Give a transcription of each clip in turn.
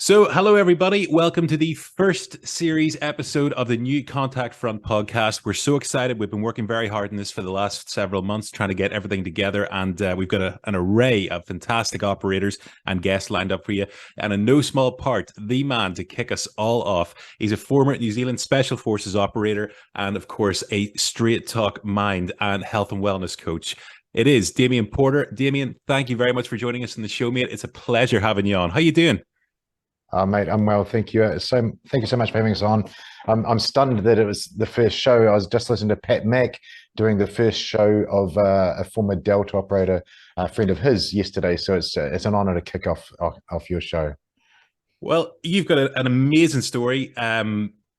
So, hello everybody. Welcome to the first series episode of the new Contact Front podcast. We're so excited. We've been working very hard on this for the last several months, trying to get everything together, and we've got an array of fantastic operators and guests lined up for you. And in no small part, the man to kick us all off. He's a former New Zealand Special Forces operator, and of course, a straight talk mind and health and wellness coach. It is Damian Porter. Damian, thank you very much for joining us on the show, mate. It's a pleasure having you on. How you doing? Mate, I'm well, thank you. Thank you so much for having us on. I'm stunned that it was the first show. I was just listening to Pat Mack doing the first show of a former Delta operator, a friend of his, yesterday. So it's an honour to kick off your show. Well, you've got an amazing story.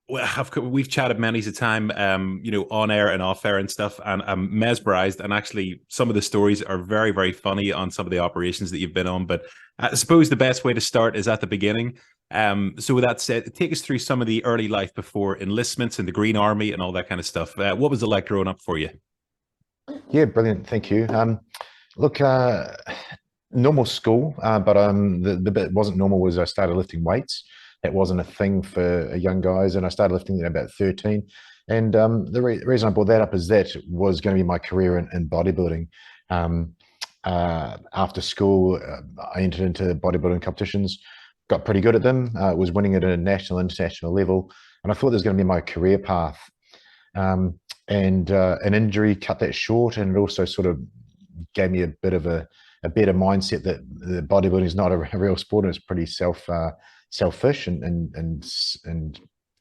We've chatted many a time, on air and off air and stuff, and I'm mesmerized. And actually, some of the stories are very, very funny on some of the operations that you've been on. But I suppose the best way to start is at the beginning. So with that said, take us through some of the early life before enlistments in the Green Army and all that kind of stuff. What was it like growing up for you? Yeah, brilliant. Thank you. Look, normal school, but the bit wasn't normal was I started lifting weights. That wasn't a thing for young guys, and I started lifting at about 13. And the reason I brought that up is that was going to be my career in bodybuilding. After school, I entered into bodybuilding competitions, got pretty good at them, was winning at a national, international level, and I thought this was going to be my career path. And an injury cut that short, and it also sort of gave me a bit of a better mindset that the bodybuilding is not a real sport, and it's pretty selfish and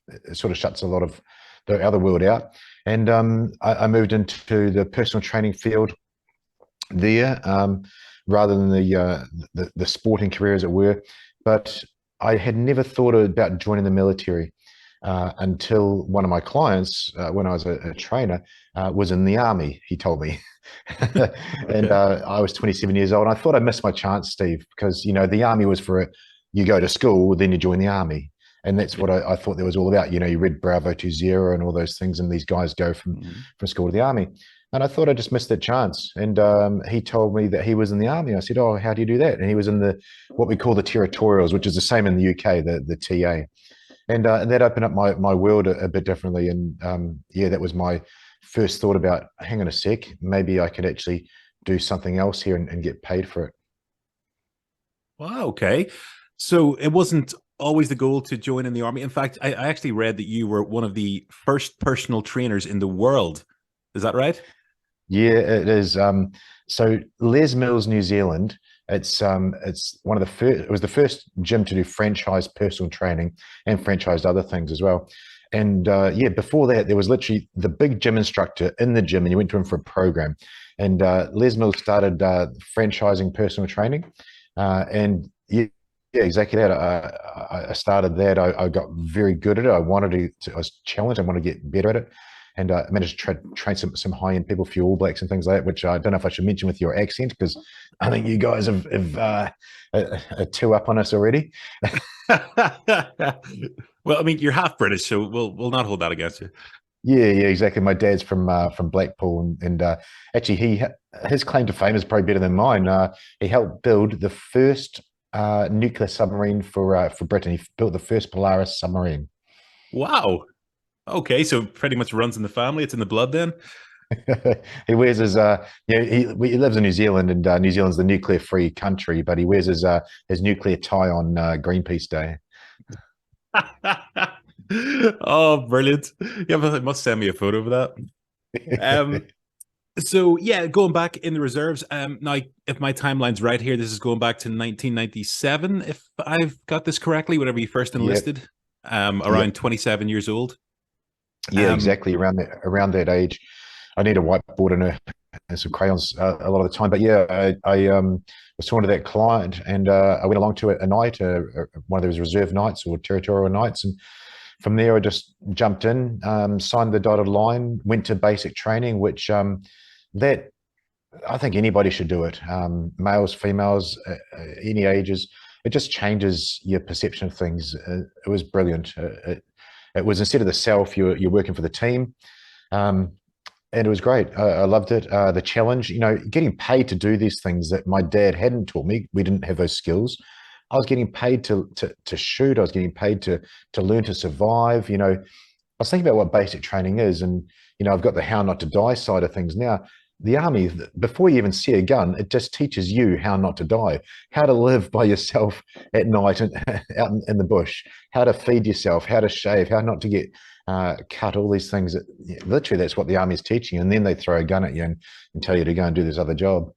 it sort of shuts a lot of the other world out. And I moved into the personal training field there, rather than the sporting career, as it were. But I had never thought about joining the military until one of my clients, when I was a trainer, was in the army, he told me. And I was 27 years old, and I thought I missed my chance, Steve, because the army was for you go to school, then you join the army. And that's what I thought that was all about. You read Bravo to Zero and all those things, and these guys go from school to the army. And I thought I just missed that chance. And he told me that he was in the army. I said, "Oh, how do you do that?" And he was in what we call the territorials, which is the same in the UK, the TA. And that opened up my world a bit differently. And yeah, that was my first thought about, hang on a sec, maybe I could actually do something else here and get paid for it. Wow, okay. So it wasn't always the goal to join in the army. In fact, I actually read that you were one of the first personal trainers in the world. Is that right? Yeah, it is. So Les Mills, New Zealand, it's one of the first. It was the first gym to do franchised personal training and franchised other things as well. And yeah, before that, there was literally the big gym instructor in the gym, and you went to him for a program. And Les Mills started franchising personal training, and yeah, exactly that. I started that. I got very good at it. I was challenged. I wanted to get better at it. And I managed to train some high-end people for All Blacks and things like that, which I don't know if I should mention with your accent, because I think you guys have are two up on us already. Well, I mean, you're half British, so we'll not hold that against you. Yeah, exactly. My dad's from Blackpool, and actually his claim to fame is probably better than mine. He helped build the first nuclear submarine for Britain. He built the first Polaris submarine. Wow. Okay, so pretty much runs in the family. It's in the blood then. He wears his he lives in New Zealand, and New Zealand's the nuclear-free country, but he wears his nuclear tie on Greenpeace Day. Oh, brilliant. Yeah, but must send me a photo of that. So yeah, going back in the reserves. Now, if my timeline's right here, this is going back to 1997, if I've got this correctly. Whenever you first enlisted, around 27 years old. Yeah, exactly. Around that age, I need a whiteboard and some crayons a lot of the time. But yeah, I was talking to that client, and I went along to a night, one of those reserve nights or territorial nights, and from there I just jumped in, signed the dotted line, went to basic training, which that I think anybody should do it. Males, females, any ages. It just changes your perception of things. It was brilliant. It was, instead of the self, you're working for the team. And it was great. I loved it. The challenge, getting paid to do these things that my dad hadn't taught me. We didn't have those skills. I was getting paid to shoot. I was getting paid to learn to survive. You know, I was thinking about what basic training is, and you know, I've got the how not to die side of things now. The army, before you even see a gun, it just teaches you how not to die, how to live by yourself at night and out in the bush, how to feed yourself, how to shave, how not to get cut, all these things. Literally, that's what the army is teaching. And then they throw a gun at you and tell you to go and do this other job.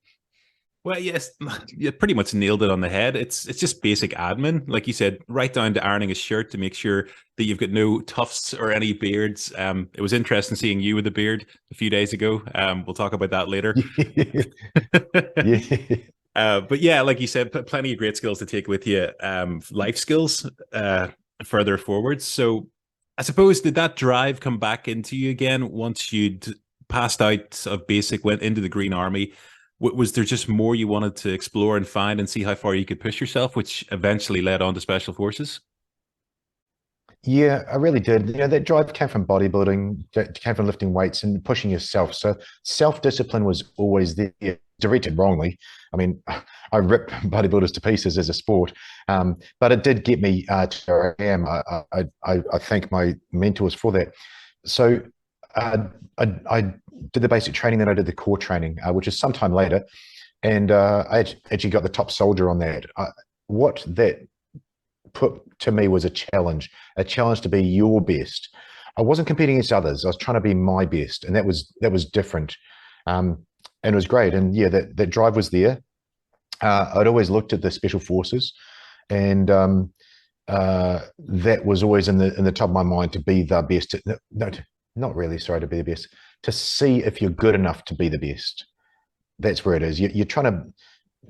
Well, yes, you pretty much nailed it on the head. It's just basic admin, like you said, right down to ironing a shirt to make sure that you've got no tufts or any beards. It was interesting seeing you with a beard a few days ago. We'll talk about that later. Yeah. But yeah, like you said, plenty of great skills to take with you. Life skills further forward. So I suppose, did that drive come back into you again once you'd passed out of basic, went into the Green Army? Was there just more you wanted to explore and find and see how far you could push yourself, which eventually led on to Special Forces? Yeah, I really did. You know, that drive came from bodybuilding, that came from lifting weights and pushing yourself. So self-discipline was always there, directed wrongly. I mean, I rip bodybuilders to pieces as a sport, but it did get me to where I am. I thank my mentors for that. So I did the basic training, then I did the core training, which is sometime later, and I actually got the top soldier on that. What that put to me was a challenge to be your best. I wasn't competing against others. I was trying to be my best, and that was different, and it was great. And yeah, that drive was there. I'd always looked at the special forces, and that was always in the top of my mind, to be the best. No, not really. Sorry, to be the best. To see if you're good enough to be the best. That's where it is. You're trying to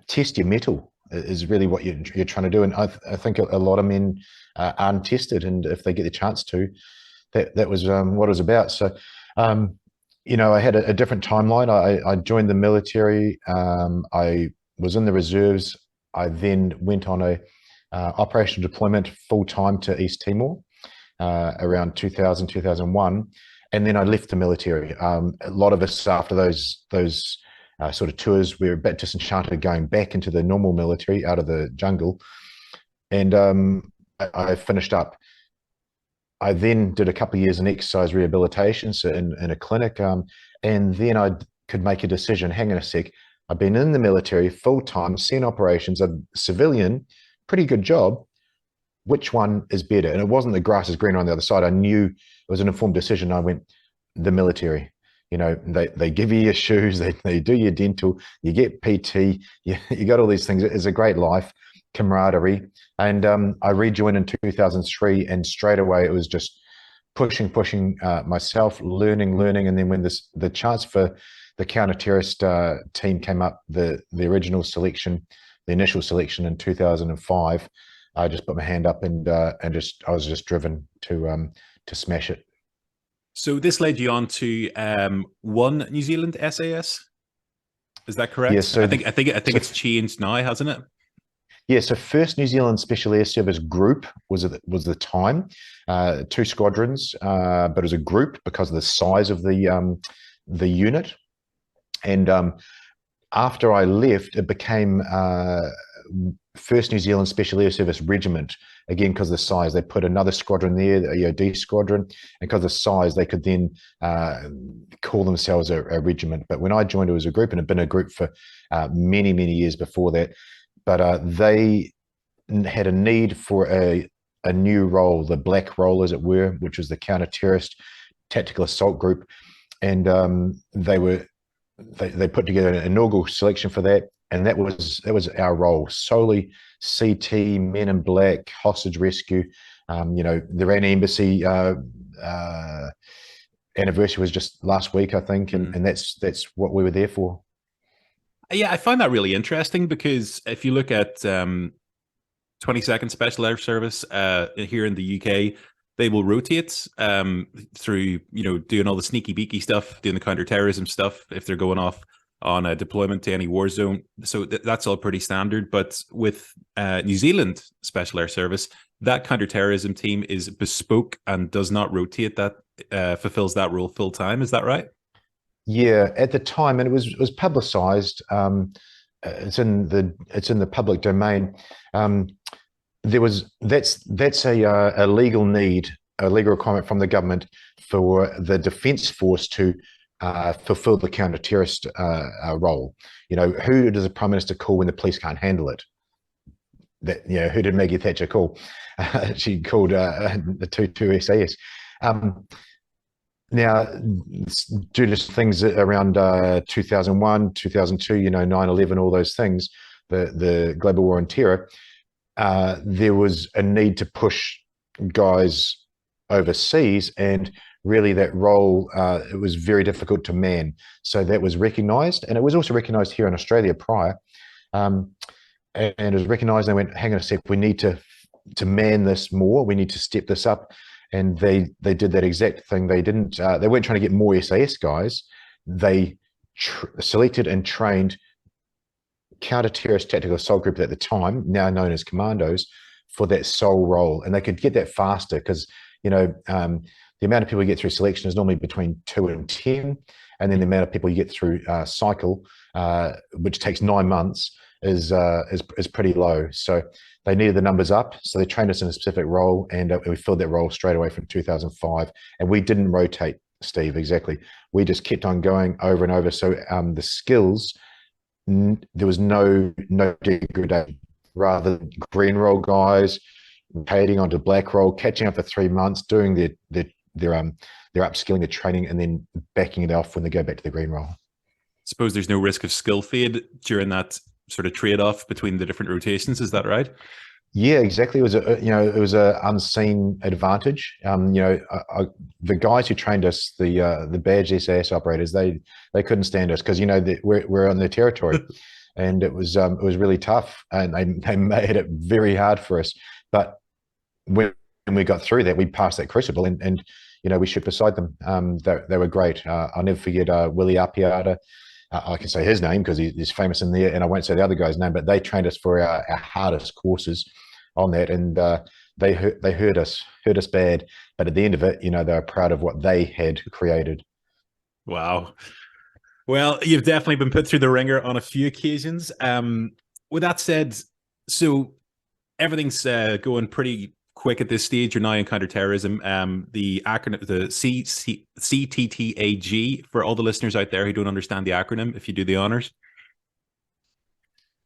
test your mettle, is really what you're trying to do. And I think a lot of men aren't tested, and if they get the chance to, that was what it was about. So, you know, I had a different timeline. I joined the military. I was in the reserves. I then went on a operational deployment full time to East Timor around 2000, 2001. And then I left the military. A lot of us, after those sort of tours, we were a bit disenchanted going back into the normal military out of the jungle. And I finished up. I then did a couple of years in exercise rehabilitation, so in a clinic. And then I could make a decision. Hang on a sec. I've been in the military full time, seen operations, a civilian, pretty good job. Which one is better? And it wasn't the grass is greener on the other side. I knew it was an informed decision. I went the military. You know, they give you your shoes, they do your dental, you get PT, you got all these things. It's a great life, camaraderie. And I rejoined in 2003, and straight away it was just pushing myself, learning. And then when the chance for the counter-terrorist team came up, the original selection, the initial selection in 2005, I just put my hand up and I was just driven to smash it. So this led you on to one New Zealand SAS. Is that correct? Yeah, so I think it's changed now, hasn't it? Yeah, so first New Zealand Special Air Service group was the time, 2 squadrons, but it was a group because of the size of the unit. And after I left, it became first New Zealand Special Air Service Regiment, again because of the size. They put another squadron there, the D Squadron, and because of the size, they could then call themselves a regiment. But when I joined, it was a group, and it had been a group for many years before that. But they had a need for a new role, the black role, as it were, which was the counter-terrorist tactical assault group, and they put together an inaugural selection for that. And that was our role, solely CT, Men in Black, hostage rescue. You know, the Iran embassy anniversary was just last week, I think, and that's what we were there for. Yeah, I find that really interesting, because if you look at 22nd Special Air Service here in the UK, they will rotate through, you know, doing all the sneaky beaky stuff, doing the counter-terrorism stuff if they're going off on a deployment to any war zone. So that's all pretty standard. But with New Zealand Special Air Service, that counter-terrorism team is bespoke and does not rotate. That fulfills that role full time. Is that right? Yeah, at the time, and it was publicized. it's in the public domain. That's a legal need, a legal requirement from the government for the Defence Force to fulfil the counter-terrorist role. You know, who does the Prime Minister call when the police can't handle it? That, you know, who did Maggie Thatcher call? She called the two SAS. Now, due to things around 2001, 2002, you know, 9/11, all those things, the global war on terror, there was a need to push guys overseas, and really that role, it was very difficult to man. So that was recognised, and it was also recognised here in Australia prior. And it was recognised, and they went, hang on a sec, we need to man this more, we need to step this up. And they did that exact thing. They didn't, they weren't trying to get more SAS guys. They selected and trained counter-terrorist tactical assault group at the time, now known as commandos, for that sole role. And they could get that faster because, you know, the amount of people you get through selection is normally between 2 and 10. And then the amount of people you get through cycle, which takes 9 months, is pretty low. So they needed the numbers up. So they trained us in a specific role, and we filled that role straight away from 2005. And we didn't rotate, Steve, exactly. We just kept on going over and over. So the skills, there was no degradation. Rather than green role guys rotating onto black role, catching up for 3 months, doing their upskilling, their training, and then backing it off when they go back to the green role. Suppose there's no risk of skill fade during that sort of trade-off between the different rotations. Is that right? Yeah, exactly. It was a unseen advantage. The guys who trained us, the badge SAS operators, they couldn't stand us because, you know, we're on their territory, and it was really tough, and they made it very hard for us. But when we got through that, we passed that crucible, and you know, we stood beside them. They were great. I'll never forget Willie Apiata. I can say his name because he's famous in there, and I won't say the other guy's name, but they trained us for our hardest courses on that, and they hurt us bad. But at the end of it, you know, they were proud of what they had created. Wow. Well, you've definitely been put through the ringer on a few occasions. With that said, so everything's going pretty quick at this stage. You're now in counterterrorism. The acronym, the CTTAG, for all the listeners out there who don't understand the acronym, if you do the honors.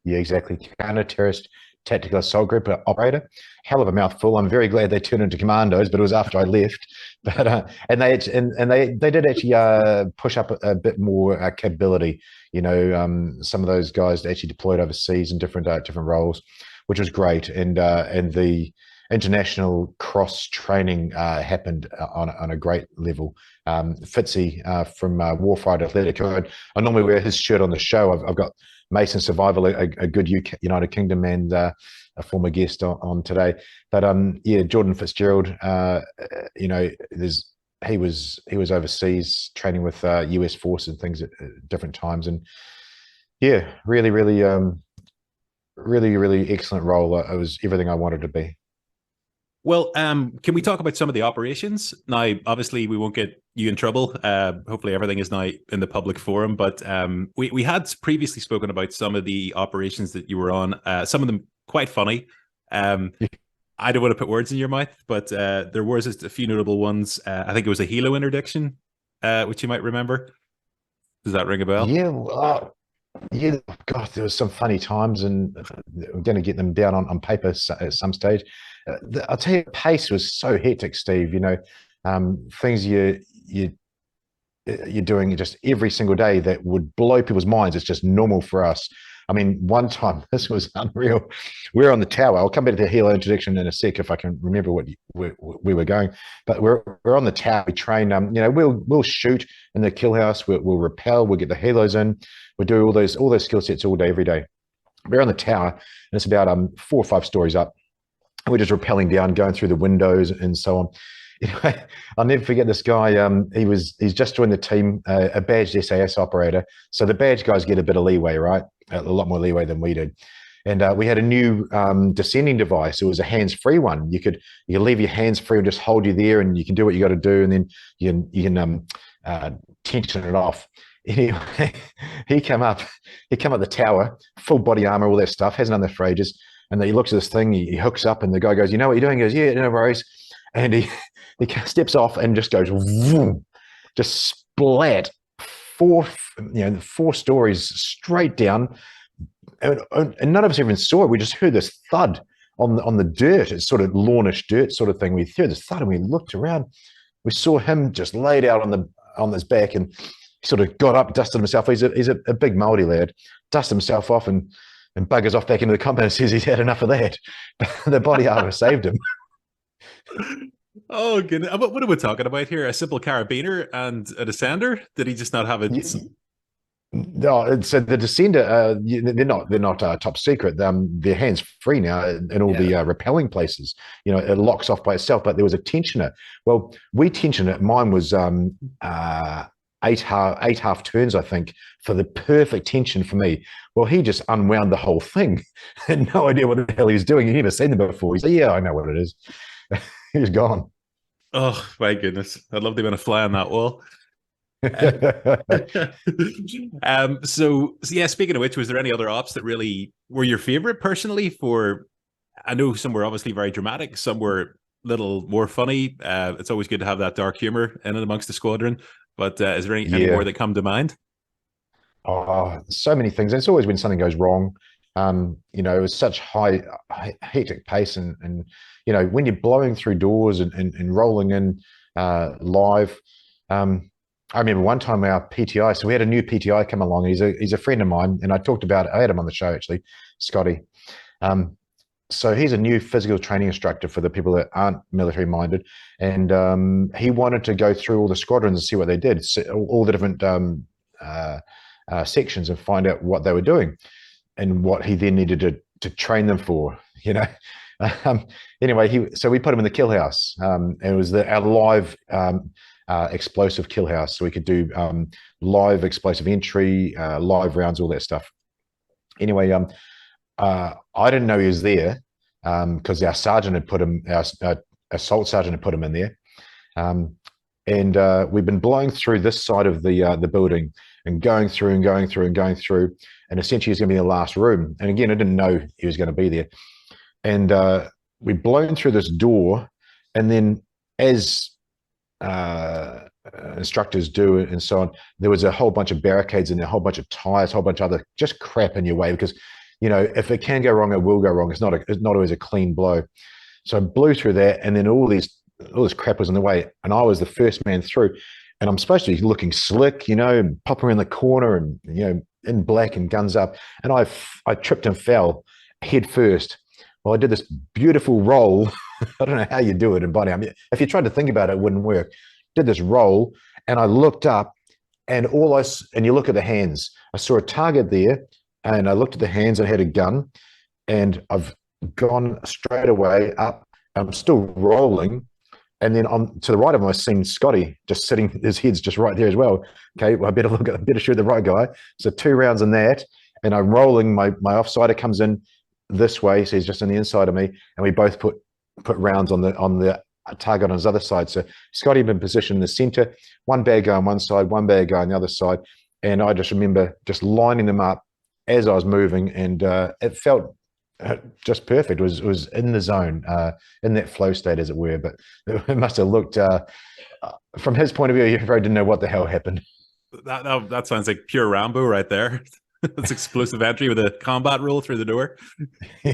Yeah, exactly. Counter-terrorist tactical assault group operator. Hell of a mouthful. I'm very glad they turned into commandos, but it was after I left. But and they did actually push up a bit more capability. You know, some of those guys actually deployed overseas in different roles, which was great. And the international cross training happened on a great level. Fitzy from Warfighter Athletic, I normally wear his shirt on the show. I've got Mason Survival, a good United Kingdom, and a former guest on today. But yeah, Jordan Fitzgerald, you know, he was overseas training with US forces and things at different times, and yeah, really excellent role. It was everything I wanted to be. Well, can we talk about some of the operations? Now, obviously, we won't get you in trouble. Hopefully, everything is now in the public forum. But we had previously spoken about some of the operations that you were on, some of them quite funny. I don't want to put words in your mouth, but there was just a few notable ones. I think it was a helo interdiction, which you might remember. Does that ring a bell? Yeah, yeah, God, there was some funny times, and I'm going to get them down on paper at some stage. I'll tell you, the pace was so hectic, Steve. You know, things you're doing just every single day that would blow people's minds. It's just normal for us. I mean, one time, this was unreal. We were on the tower. I'll come back to the helo interdiction in a sec if I can remember what we were going. But we're on the tower. We train. You know, we'll shoot in the kill house. We'll repel. We'll get the halos in. We'll do all those skill sets all day, every day. We're on the tower, and it's about 4 or 5 stories up. And we're just rappelling down, going through the windows and so on. Anyway, I'll never forget this guy. He's just joined the team, a badged SAS operator. So the badge guys get a bit of leeway, right? A lot more leeway than we did. And we had a new descending device. It was a hands-free one. You could leave your hands free and just hold you there, and you can do what you got to do, and then you can tension it off. Anyway, he come up the tower, full body armor, all that stuff, hasn't done this for ages. And then he looks at this thing, he hooks up, and the guy goes, "You know what you're doing?" He goes, "Yeah, no worries." And he steps off and just goes, vroom, just splat 4 stories straight down. And none of us even saw it. We just heard this thud on the dirt. It's sort of lawnish dirt sort of thing. We heard this thud and we looked around. We saw him just laid out on his back, and he sort of got up, dusted himself. He's a big Māori lad, dusted himself off and buggers off back into the compound and says he's had enough of that. The body armor saved him. Oh, goodness. What are we talking about here? A simple carabiner and a descender? Did he just not have it? No, so the descender, they're not top secret. They're hands free now in all the repelling places. It locks off by itself. But there was a tensioner. Well, we tensioned it. Mine was eight half turns, I think, for the perfect tension for me. Well, he just unwound the whole thing. Had no idea what the hell he was doing. He'd never seen them before. He said, "Yeah, I know what it is." He was gone. Oh, my goodness. I'd love to have been a fly on that wall. So yeah, speaking of which, was there any other ops that really were your favorite personally? I know some were obviously very dramatic, some were a little more funny. It's always good to have that dark humor in and amongst the squadron, but is there any more that come to mind? Oh, so many things. It's always when something goes wrong. It was such high hectic pace, and when you're blowing through doors and rolling in live. I remember one time our PTI, so we had a new PTI come along. He's a friend of mine, and I had him on the show actually, Scotty. So he's a new physical training instructor for the people that aren't military minded, and he wanted to go through all the squadrons and see what they did, all the different sections, and find out what they were doing and what he then needed to train them for. Anyway, so we put him in the kill house, and it was our live explosive kill house, so we could do live explosive entry, live rounds, all that stuff. Anyway, I didn't know he was there because our sergeant had put him, our assault sergeant had put him in there, and we've been blowing through this side of the building and going through, and essentially he's going to be in the last room. And again, I didn't know he was going to be there, and we've blown through this door, and then as instructors do and so on, there was a whole bunch of barricades and a whole bunch of tires, a whole bunch of other just crap in your way, because if it can go wrong, it will go wrong. It's not always a clean blow. So I blew through that, and then all this crap was in the way, and I was the first man through, and I'm supposed to be looking slick, and pop around the corner and in black and guns up, and I tripped and fell head first. Well, I did this beautiful roll. I don't know how you do it in body. I mean, if you tried to think about it, it wouldn't work. Did this roll, and I looked up, and you look at the hands. I saw a target there, and I looked at the hands. I had a gun, and I've gone straight away up. I'm still rolling, and then to the right of him, I've seen Scotty just sitting. His head's just right there as well. Okay, well, I better shoot the right guy. So 2 rounds in that, and I'm rolling. My offsider comes in this way, so he's just on the inside of me, and we both put rounds on the target on his other side. So Scotty had been positioned in the center, one bad guy on one side, one bad guy on the other side, and I just remember just lining them up as I was moving, and it felt just perfect. It was in the zone, in that flow state, as it were. But it must have looked, from his point of view, he probably didn't know what the hell happened. That sounds like pure Rambo right there. That's explosive entry with a combat roll through the door. Yeah,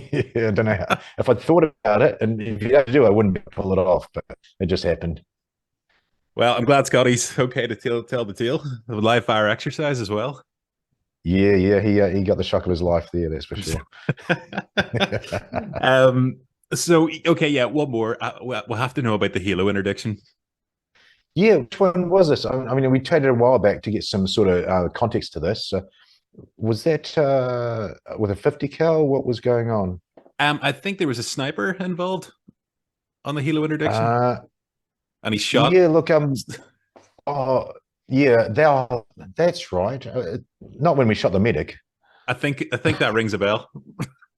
I don't know if I'd thought about it, and if you had to do it, I wouldn't be able to pull it off, but it just happened. Well, I'm glad Scotty's okay to tell the tale. A live fire exercise as well. Yeah, he got the shock of his life there, that's for sure. So, okay, yeah, one more. We'll have to know about the Halo interdiction. Yeah, which one was this? I mean, we traded a while back to get some sort of context to this. Was that with a 50 cal? What was going on? I think there was a sniper involved on the Halo interdiction, and he shot. Yeah, look, oh, yeah, that's right. Not when we shot the medic. I think that rings a bell.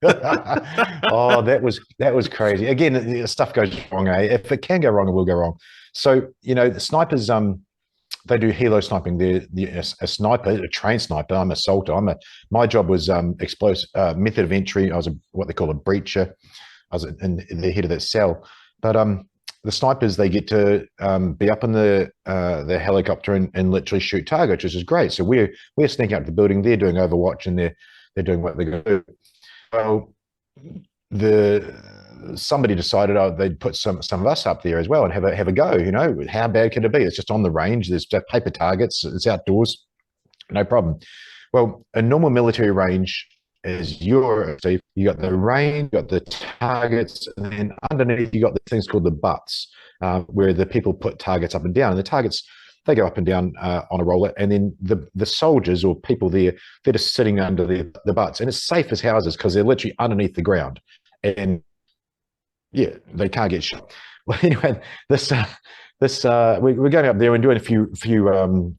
Oh, that was crazy. Again, stuff goes wrong. If it can go wrong, it will go wrong. So the snipers they do helo sniping. They're a sniper, a trained sniper. I'm a salter. My job was explosive method of entry. I was what they call a breacher. I was in the head of that cell. But the snipers, they get to be up in the helicopter and literally shoot targets, which is great. So we're sneaking out the building. They're doing Overwatch, and they're doing what they're going to do. Well, somebody decided they'd put some of us up there as well and have a go. You know, how bad could it be? It's just on the range. There's paper targets. It's outdoors, no problem. Well, a normal military range is you got the range, you got the targets, and then underneath you got the things called the butts, where the people put targets up and down. And the targets, they go up and down on a roller, and then the soldiers or people there, they're just sitting under the butts, and it's safe as houses because they're literally underneath the ground, and yeah, they can't get shot. Well, anyway, we're going up there and doing a few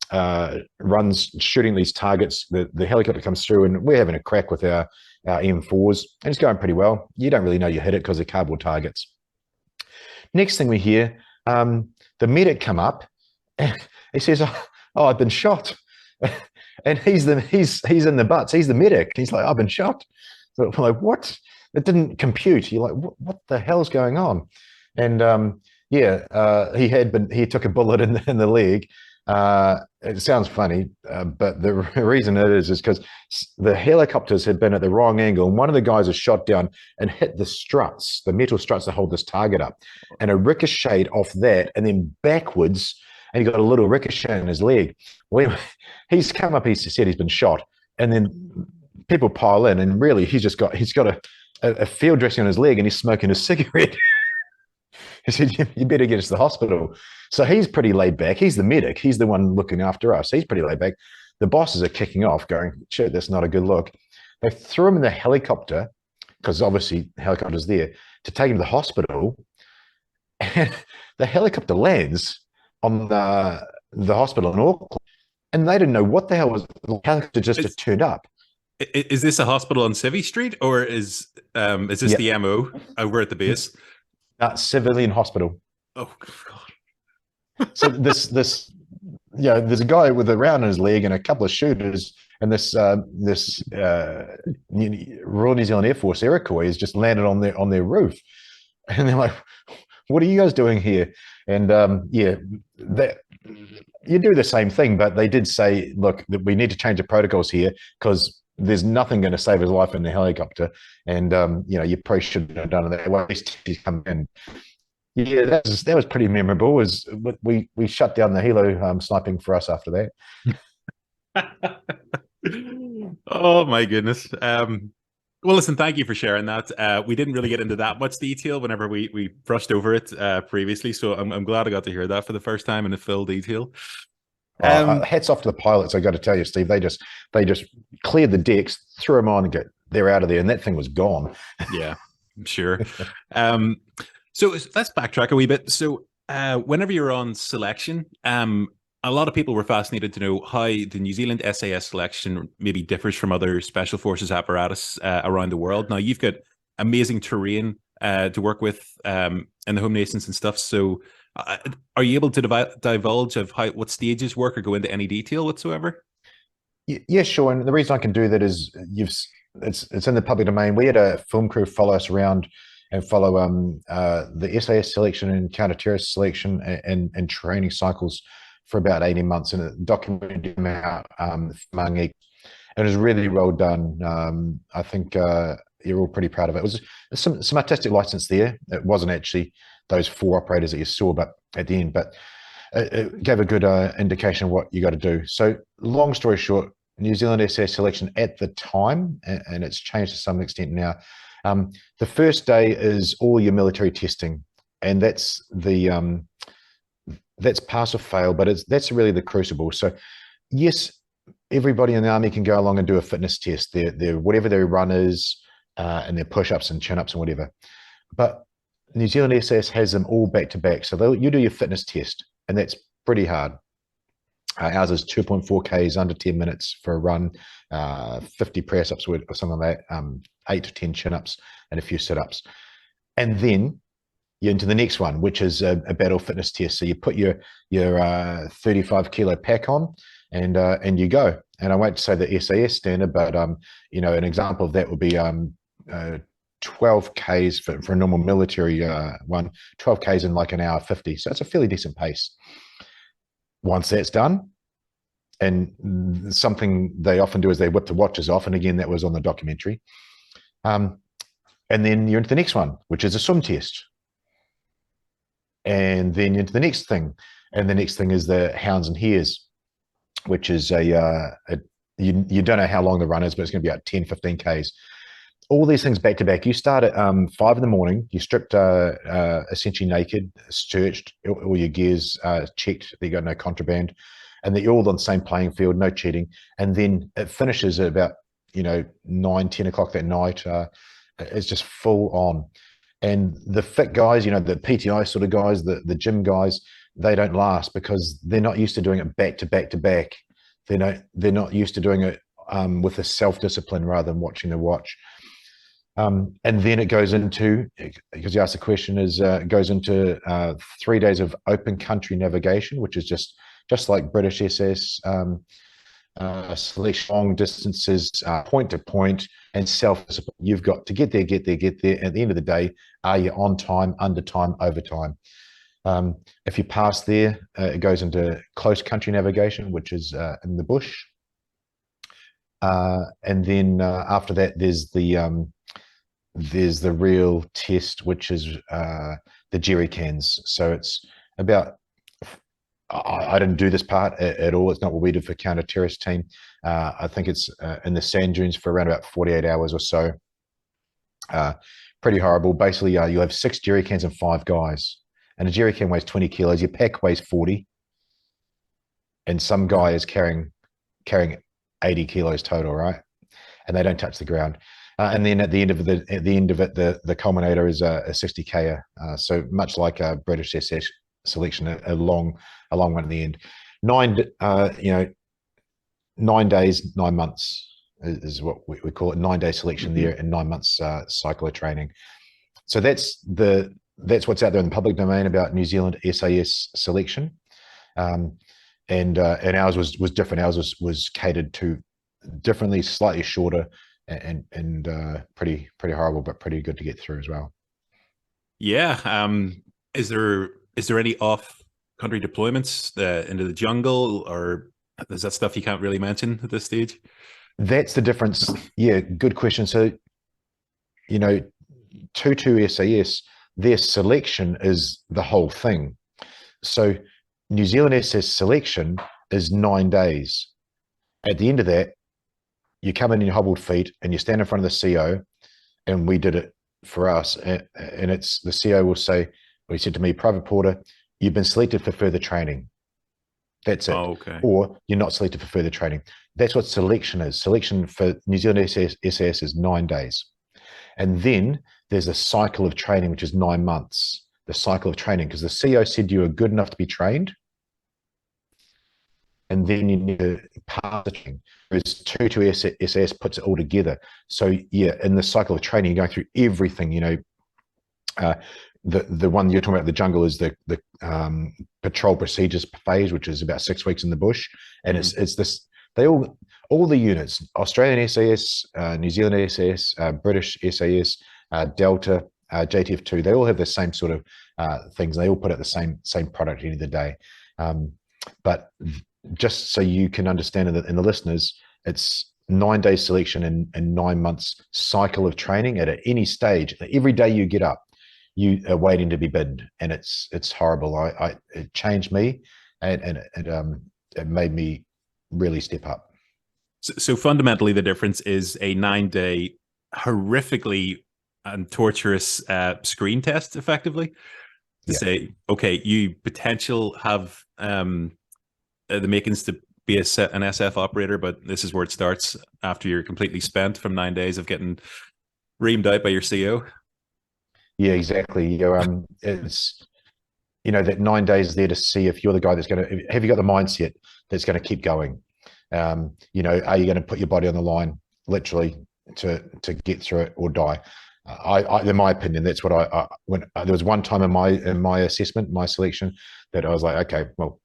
runs, shooting these targets. The helicopter comes through, and we're having a crack with our M4s, and it's going pretty well. You don't really know you hit it because they're cardboard targets. Next thing we hear, the medic come up, and he says, "Oh, I've been shot," and he's in the butts. He's the medic. He's like, "I've been shot." So I'm like, what? It didn't compute. You're like, what the hell's going on? And he took a bullet in the leg. It sounds funny, but the reason it is because the helicopters had been at the wrong angle, and one of the guys was shot down and hit the struts, the metal struts that hold this target up, and a ricocheted off that and then backwards, and he got a little ricochet in his leg. Well, he's come up, he said he's been shot, and then people pile in, and really he's got a field dressing on his leg, and he's smoking a cigarette. He said, "You better get us to the hospital." So he's pretty laid back. He's the medic. He's the one looking after us. He's pretty laid back. The bosses are kicking off, going, "Shit, that's not a good look." They threw him in the helicopter, because obviously the helicopter's there, to take him to the hospital. And the helicopter lands on the hospital in Auckland, and they didn't know what the hell was. The helicopter just turned up. Is this a hospital on Civvy Street, or is this the MO over at the base? Civilian hospital. Oh God! So there's a guy with a round in his leg and a couple of shooters, and this Royal New Zealand Air Force Iroquois has just landed on their roof, and they're like, "What are you guys doing here?" And you do the same thing, but they did say, "Look, we need to change the protocols here because there's nothing going to save his life in the helicopter, and you probably shouldn't have done it that way." He's come in. Yeah, that was pretty memorable. We shut down the helo sniping for us after that. Oh my goodness. Well, listen, thank you for sharing that. We didn't really get into that much detail whenever we brushed over it previously, so I'm glad I got to hear that for the first time in a full detail. Hats off to the pilots. I got to tell you, Steve, they just cleared the decks, threw them on, and they're out of there, and that thing was gone. Yeah, I'm sure. So let's backtrack a wee bit. So whenever you're on selection, a lot of people were fascinated to know how the New Zealand SAS selection maybe differs from other special forces apparatus around the world. Now, you've got amazing terrain to work with in the home nations and stuff. So are you able to divulge of what stages work or go into any detail whatsoever? Yeah, sure. And the reason I can do that is it's in the public domain. We had a film crew follow us around and follow the SAS selection and counter-terrorist selection and training cycles for about 18 months, and it documented them out among it. It was really well done. I think you're all pretty proud of it. It was some artistic license there. It wasn't actually those 4 operators that you saw, but at the end, but it gave a good indication of what you got to do. So long story short, New Zealand SAS selection at the time, and it's changed to some extent now. The first day is all your military testing, and that's pass or fail, but that's really the crucible. So yes, everybody in the army can go along and do a fitness test. Their whatever their run is, and their push-ups and chin-ups and whatever. But New Zealand SAS has them all back to back. So you do your fitness test, and that's pretty hard. Ours is 2.4 Ks under 10 minutes for a run, 50 press-ups or something like that, 8 to 10 chin-ups and a few sit-ups. And then you're into the next one, which is a battle fitness test. So you put your 35 kilo pack on, and you go. And I won't say the SAS standard, but you know, an example of that would be 12 Ks for a normal military one, 12 Ks in like an hour 50. So it's a fairly decent pace. Once that's done, and something they often do is they whip the watches off. And again, that was on the documentary. And then you're into the next one, which is a swim test. And then you're into the next thing. And the next thing is the hounds and hares, which is you don't know how long the run is, but it's going to be about 10, 15 Ks. All these things back to back. You start at 5 in the morning, you're stripped essentially naked, searched, all your gears checked, that you got no contraband, and that you're all on the same playing field, no cheating. And then it finishes at about, you know, 9, 10 o'clock that night. It's just full on. And the fit guys, you know, the PTI sort of guys, the gym guys, they don't last because they're not used to doing it back to back to back. They're not used to doing it with a self-discipline rather than watching the watch. And then it goes into, because you asked the question, it goes into 3 days of open country navigation, which is just like British SAS, selection, long distances, point to point, and self-discipline. You've got to get there. At the end of the day, are you on time, under time, over time? If you pass there, it goes into close country navigation, which is in the bush. And then after that, there's the real test, which is the jerry cans. So it's about, I didn't do this part at all. It's not what we did for counter-terrorist team. I think it's in the sand dunes for around about 48 hours or so. Pretty horrible. Basically, you have 6 jerry cans and 5 guys. And a jerry can weighs 20 kilos. Your pack weighs 40. And some guy is carrying 80 kilos total, right? And they don't touch the ground. And then at the end of it, the culminator is a 60K. So much like a British SAS selection, a long one at the end. 9 days, 9 months is what we call it. 9 day selection there, and 9 months cycle of training. So that's what's out there in the public domain about New Zealand SAS selection. And ours was different. Ours was catered to differently, slightly shorter, and pretty horrible, but pretty good to get through as well. Yeah. Is there any off country deployments into the jungle, or is that stuff you can't really mention at this stage? That's the difference. Yeah, good question. So, you know, 22 SAS, their selection is the whole thing. So New Zealand SAS selection is 9 days. At the end of that, you come in your hobbled feet and you stand in front of the CO, and we did it for us. And it's the CO will say, well, he said to me, Private Porter, you've been selected for further training. That's it. Oh, okay. Or you're not selected for further training. That's what selection is. Selection for New Zealand SAS is 9 days. And then there's a cycle of training, which is 9 months. The cycle of training, because the CO said you are good enough to be trained. And then you need to pass the training. Whereas 22 SAS puts it all together. So yeah, in the cycle of training, you're going through everything, you know. The one you're talking about, the jungle, is the patrol procedures phase, which is about 6 weeks in the bush. And it's this, they all the units, Australian SAS, New Zealand SAS, British SAS, Delta, JTF2, they all have the same sort of things. They all put out the same product at the end of the day. But just so you can understand it, and the listeners, it's 9 days selection and 9 months cycle of training at any stage. Every day you get up, you are waiting to be binned, and it's horrible. It changed me, and it made me really step up. So fundamentally, the difference is a 9-day horrifically and torturous screen test, effectively, to say, okay, you potential have the makings to be an SF operator, but this is where it starts after you're completely spent from 9 days of getting reamed out by your CO. Yeah, exactly. It's, you know, that 9 days there to see if you're the guy that's going to, have you got the mindset that's going to keep going? You know, are you going to put your body on the line literally to get through it or die? In my opinion, that's what when there was one time in my assessment, my selection, that I was like, okay, well,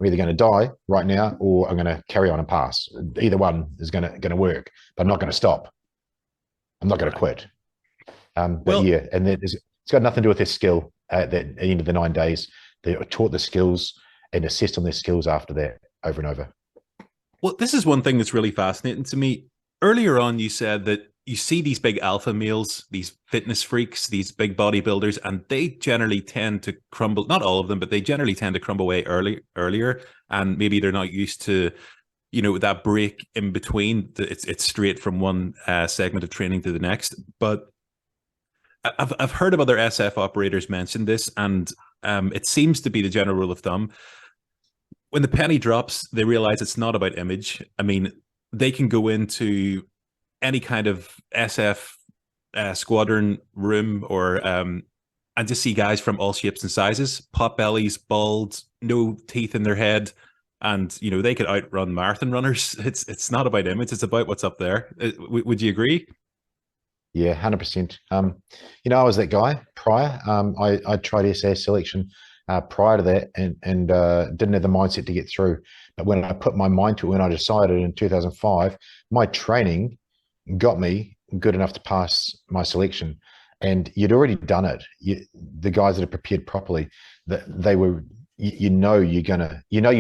I'm either going to die right now or I'm going to carry on and pass. Either one is going to work, but I'm not going to stop. I'm not going to quit. But Well, yeah, and it's got nothing to do with their skill. At the end of the 9 days, they are taught the skills and assessed on their skills after that, over and over. well, this is one thing that's really fascinating to me. Earlier on, you said that you see these big alpha males, these fitness freaks, these big bodybuilders, and they generally tend to crumble. Not all of them, but they generally tend to crumble away earlier, and maybe they're not used to, that break in between. It's straight from one segment of training to the next. But I've heard of other SF operators mention this, and it seems to be the general rule of thumb. When the penny drops, they realize it's not about image. I mean, they can go into any kind of SF squadron room or and just see guys from all shapes and sizes, pot bellies, bald, no teeth in their head, and they could outrun marathon runners. It's not about image; it's about what's up there. Would you agree? Yeah, 100%. I was that guy prior. I tried SAS selection prior to that and didn't have the mindset to get through. But when I put my mind to it, when I decided in 2005, my training got me good enough to pass my selection. And you'd already done it. The guys that are prepared properly, that they were, you've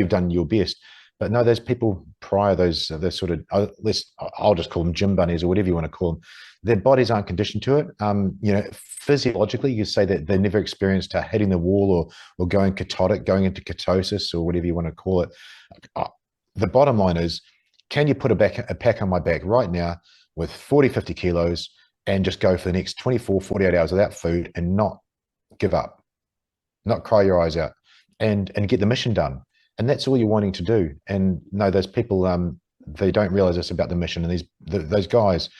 done your best. But no, there's people prior, those sort of, I'll just call them gym bunnies or whatever you want to call them. Their bodies aren't conditioned to it. Physiologically, you say that they never experienced hitting the wall or going ketotic, going into ketosis or whatever you want to call it. The bottom line is, can you put a pack on my back right now with 40, 50 kilos and just go for the next 24, 48 hours without food and not give up, not cry your eyes out and get the mission done? And that's all you're wanting to do. And no, those people, they don't realize this about the mission. And those guys,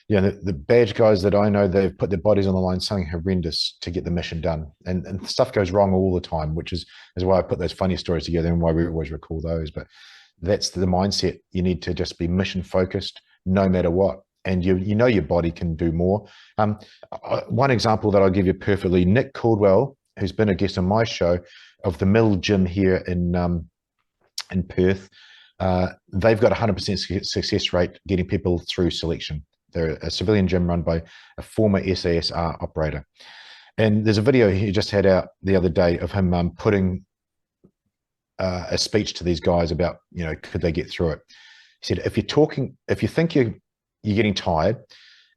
the badge guys that I know, they've put their bodies on the line, something horrendous to get the mission done. And stuff goes wrong all the time, which is why I put those funny stories together and why we always recall those. But that's the mindset. You need to just be mission focused no matter what. And your body can do more. One example that I'll give you perfectly, Nick Caldwell, who's been a guest on my show, of the Mill Gym here in Perth, they've got 100% success rate getting people through selection. They're a civilian gym run by a former SAS operator. And there's a video he just had out the other day of him putting a speech to these guys about, could they get through it? He said, if you think you're getting tired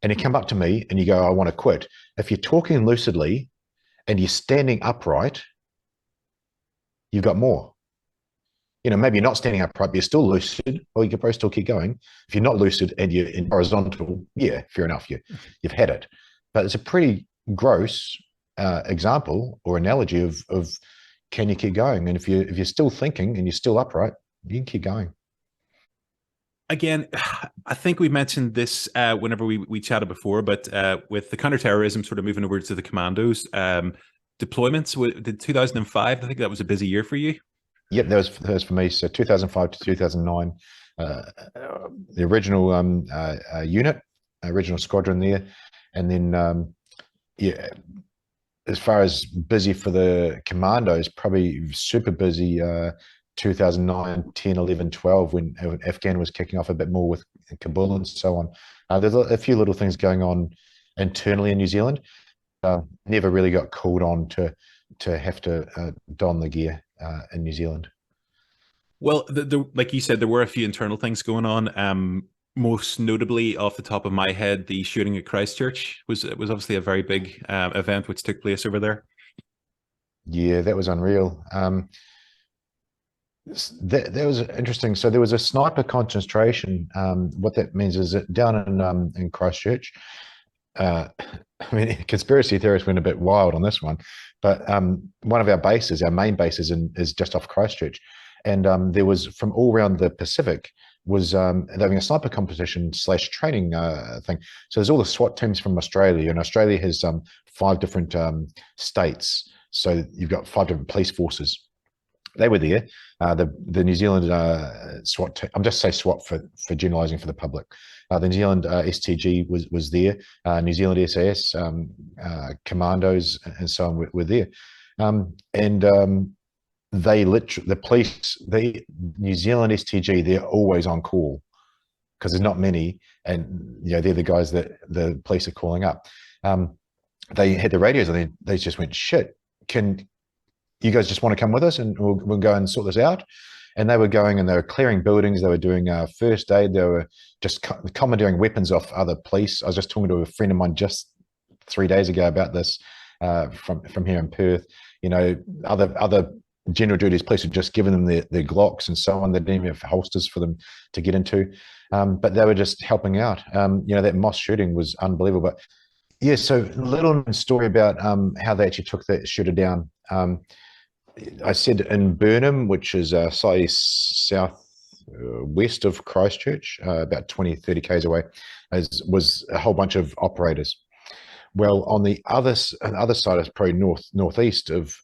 and you come up to me and you go, I want to quit. If you're talking lucidly and you're standing upright, you've got more. Maybe you're not standing upright, but you're still lucid, or you could probably still keep going. If you're not lucid and you're in horizontal, yeah, fair enough, you've had it. But it's a pretty gross example or analogy of can you keep going? And if you're still thinking and you're still upright, you can keep going. Again, I think we mentioned this whenever we chatted before, but with the counterterrorism sort of moving over to the commandos, deployments, the 2005, I think that was a busy year for you. Yep, that was for me. So 2005 to 2009, the original unit, original squadron there. And then, as far as busy for the commandos, probably super busy 2009, 10, 11, 12, when Afghan was kicking off a bit more with Kabul and so on. There's a few little things going on internally in New Zealand. Never really got called on to have to don the gear in New Zealand. Well, like you said, there were a few internal things going on. Most notably, off the top of my head, the shooting at Christchurch was obviously a very big event which took place over there. Yeah, that was unreal. That was interesting. So there was a sniper concentration. What that means is that down in Christchurch, I mean, conspiracy theorists went a bit wild on this one, but one of our bases, our main bases, is just off Christchurch, and there was from all around the Pacific was having a sniper competition / training thing. So there's all the SWAT teams from Australia, and Australia has 5 different states. So you've got 5 different police forces. they were there. The New Zealand SWAT. I'm just say SWAT for generalising for the public. The New Zealand STG was there. New Zealand SAS commandos and so on were there, the police, the New Zealand STG, they're always on call because there's not many, and they're the guys that the police are calling up. They had the radios and they just went, shit, can you guys just want to come with us and we'll go and sort this out? And they were going and they were clearing buildings. They were doing first aid. They were just commandeering weapons off other police. I was just talking to a friend of mine just 3 days ago about this from here in Perth. Other general duties police had just given them their Glocks and so on. They didn't even have holsters for them to get into. But they were just helping out. That mosque shooting was unbelievable. But yeah, so a little story about how they actually took that shooter down. I said in Burnham, which is slightly south west of Christchurch, about 20-30 k's away, was a whole bunch of operators. Well, on the other side, is probably northeast of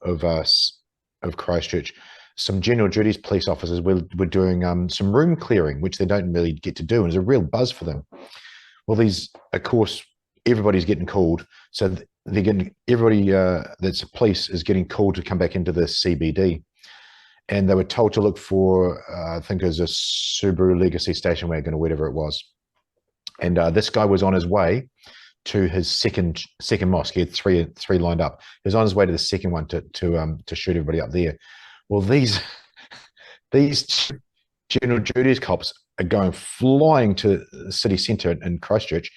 Christchurch, some general duties police officers were doing some room clearing, which they don't really get to do, and it's a real buzz for them. Well, of course, everybody's getting called, so they're getting everybody that's police is getting called to come back into the CBD, and they were told to look for I think it was a Subaru Legacy station wagon or whatever it was, and this guy was on his way to his second mosque. He had three lined up. He was on his way to the second one to shoot everybody up there. Well, these general duties cops are going flying to the city centre in Christchurch,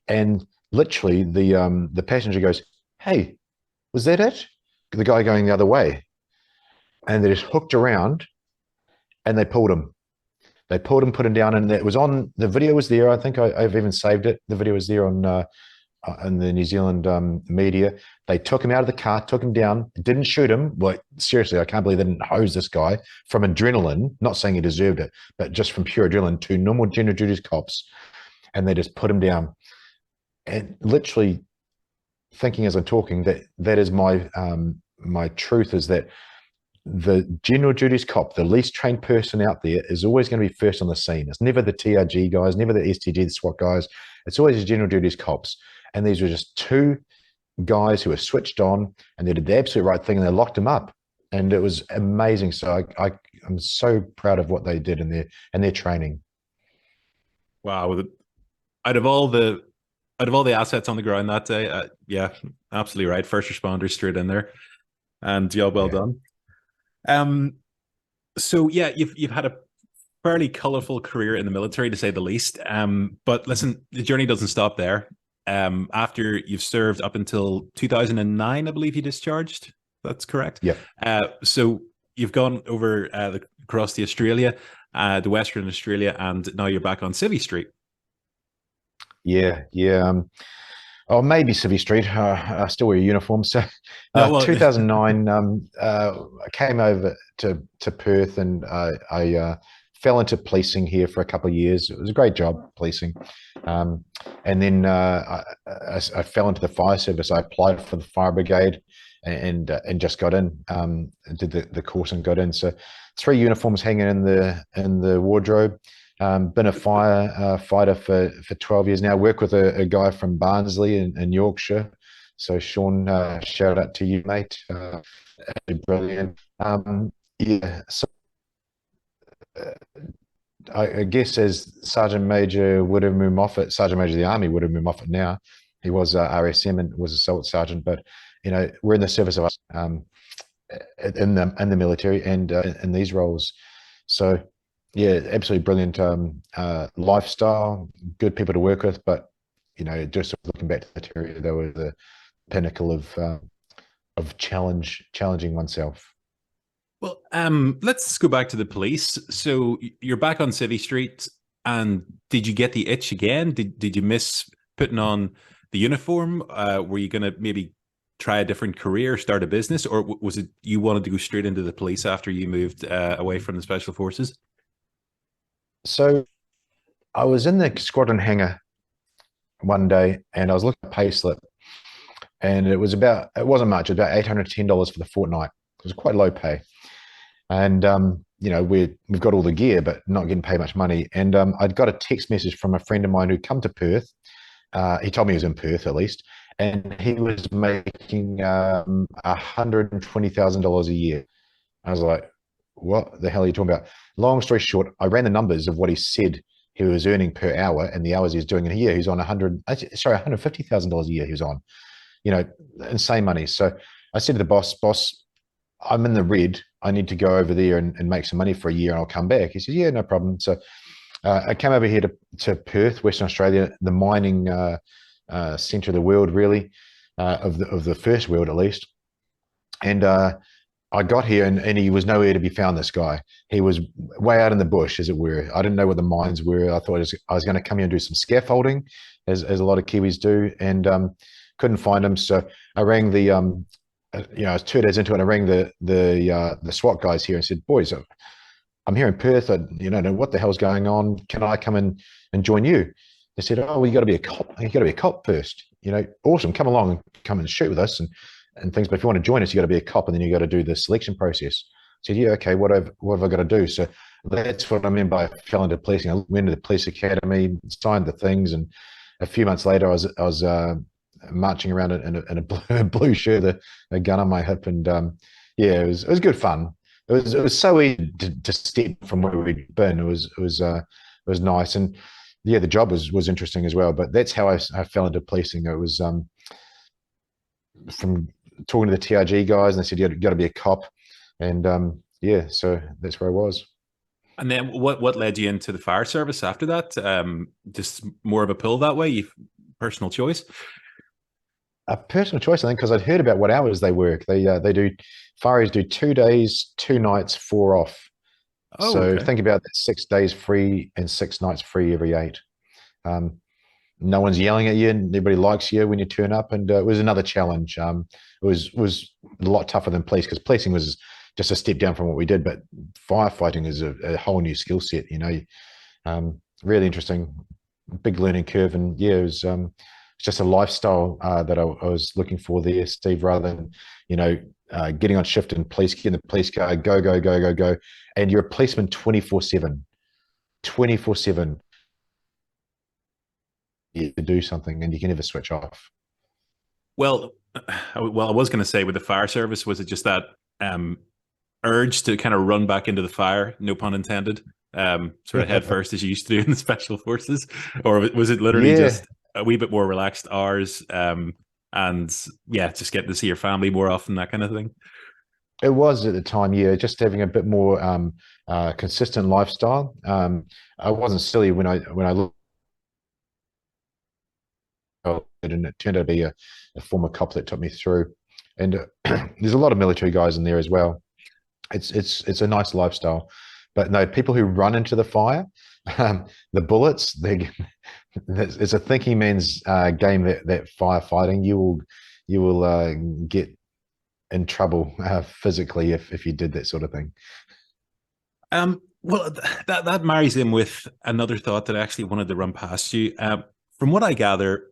and literally the passenger goes, "Hey, was that it?" The guy going the other way, and they just hooked around, and they pulled him. They pulled him, put him down, and it was on. The video was there. I think I've even saved it. The video was there on in the New Zealand media. They took him out of the car, took him down, didn't shoot him. Like, seriously, I can't believe they didn't hose this guy from adrenaline. Not saying he deserved it, but just from pure adrenaline to normal general duties cops, and they just put him down. And literally thinking as I'm talking that is my truth, is that the general duties cop, the least trained person out there, is always going to be first on the scene. It's never the TRG guys, never the STG, the SWAT guys. It's always the general duties cops. And these were just two guys who were switched on, and they did the absolute right thing, and they locked him up. And it was amazing. So I'm so proud of what they did in their training. Wow. Out of all the assets on the ground that day, yeah, absolutely right. First responders straight in there, and job well done. So yeah, you've had a fairly colorful career in the military, to say the least. But listen, the journey doesn't stop there. After you've served up until 2009, I believe you discharged. That's correct. Yeah. So you've gone over across the Australia, the Western Australia, and now you're back on Civvy Street. Yeah. Oh, maybe Civvy Street. I still wear a uniform. So, 2009, I came over to Perth, and I fell into policing here for a couple of years. It was a great job, policing. And then I fell into the fire service. I applied for the fire brigade and just got in. Did the course and got in. So 3 uniforms hanging in the wardrobe. Been a fighter for 12 years now. Work with a guy from Barnsley in Yorkshire. So Sean, shout out to you, mate. Brilliant. Yeah. So I guess as Sergeant Major Woodham Moffat, Sergeant Major of the Army Woodham Moffat now, he was RSM and was assault sergeant. But we're in the service of us in the military and in these roles. So. Yeah, absolutely brilliant lifestyle, good people to work with, but just looking back to the territory, they were the pinnacle of challenging oneself. Well, let's go back to the police. So you're back on Civvy Street, and did you get the itch again? Did you miss putting on the uniform? Were you going to maybe try a different career, start a business, or was it you wanted to go straight into the police after you moved away from the Special Forces? So I was in the squadron hangar one day, and I was looking at a pay slip, and it wasn't much, about $810 for the fortnight. It was quite low pay. and you know, we've got all the gear, but not getting paid much money. And I'd got a text message from a friend of mine who'd come to Perth. He told me he was in Perth at least, and he was making $120,000 a year. I was like, what the hell are you talking about? Long story short, I ran the numbers of what he said he was earning per hour and the hours he's doing in a year. He's on $150,000 a year. He was on, you know, insane money. So I said to the boss, I'm in the red. I need to go over there and make some money for a year and I'll come back. He says, yeah, no problem. So I came over here to Perth, Western Australia, the mining center of the world, really, of the first world at least. And I got here and he was nowhere to be found, this guy. He was way out in the bush, as it were. I didn't know what the mines were. I thought I was going to come here and do some scaffolding, as a lot of Kiwis do, and couldn't find him. So I rang the, you know, I was 2 days into it. I rang the SWAT guys here and said, boys, I'm here in Perth. You know what the hell's going on? Can I come in and join you? They said, oh, well, you got to be a cop. You got to be a cop first. You know, awesome. Come along and come and shoot with us and things. But if you want to join us, you got to be a cop, and then you got to do the selection process. I said, yeah, okay. What have I got to do? So that's what I mean by fell into policing. I went to the police academy, signed the things, and a few months later, I was marching around in a blue shirt, a gun on my hip, and yeah, it was good fun. It was so easy to step from where we'd been. It was nice, and yeah, the job was interesting as well. But that's how I fell into policing. It was from talking to the TRG guys, and they said you got to be a cop, and yeah, so that's where I was. And then what led you into the fire service after that? Just more of a pull that way, personal choice? A personal choice, I think, because I'd heard about what hours they work. They do, fireys do 2 days, 2 nights, 4 off. Oh, so okay. think about that: 6 days free and 6 nights free every 8. No one's yelling at you, and everybody likes you when you turn up. And it was another challenge. It was a lot tougher than police, because policing was just a step down from what we did, but firefighting is a whole new skill set. You know, really interesting, big learning curve, and yeah, it was. It's just a lifestyle that I was looking for there, Steve, rather than, you know, getting on shift in police, getting the police car, go, and you're a policeman 24/7, 24/7. You do something and you can never switch off. Well, I was going to say, with the fire service, was it just that urge to kind of run back into the fire, no pun intended, sort of head first as you used to do in the special forces, or was it literally Yeah, just a wee bit more relaxed hours, and yeah, just getting to see your family more often, that kind of thing? it was at the time. Yeah, just having a bit more consistent lifestyle. I wasn't silly when I looked, and it turned out to be a former cop that took me through. And there's a lot of military guys in there as well. It's a nice lifestyle, but no, people who run into the fire, the bullets, it's a thinking man's game, that firefighting. You will get in trouble physically if you did that sort of thing. Well, that marries in with another thought that I actually wanted to run past you. From what I gather,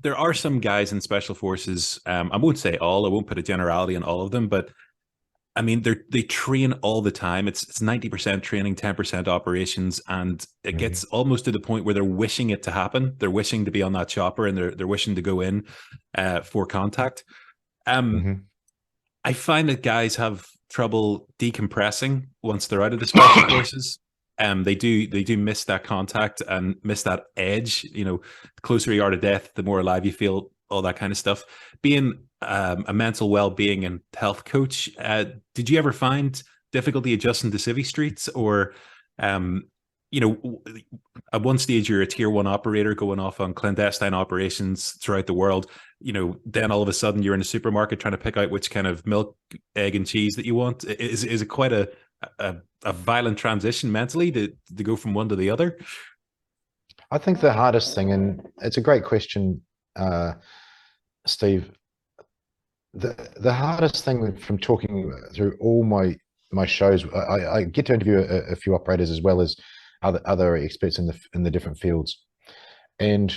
there are some guys in special forces. I won't say all. I won't put a generality on all of them, but I mean, they train all the time. It's 90% training, 10% operations, and it Mm-hmm. gets almost to the point where they're wishing it to happen. They're wishing to be on that chopper, and they're wishing to go in for contact. Um, Mm-hmm. I find that guys have trouble decompressing once they're out of the special forces. They do miss that contact and miss that edge. You know, the closer you are to death, the more alive you feel. All that kind of stuff. Being a mental well-being and health coach, did you ever find difficulty adjusting to civvy streets, or um, you know, at one stage you're a tier 1 operator going off on clandestine operations throughout the world. You know, then all of a sudden you're in a supermarket trying to pick out which kind of milk, egg, and cheese that you want. Is it quite a violent transition mentally to go from one to the other? I think the hardest thing, and it's a great question, Steve. The hardest thing from talking through all my shows, I get to interview a few operators as well as other experts in the different fields, and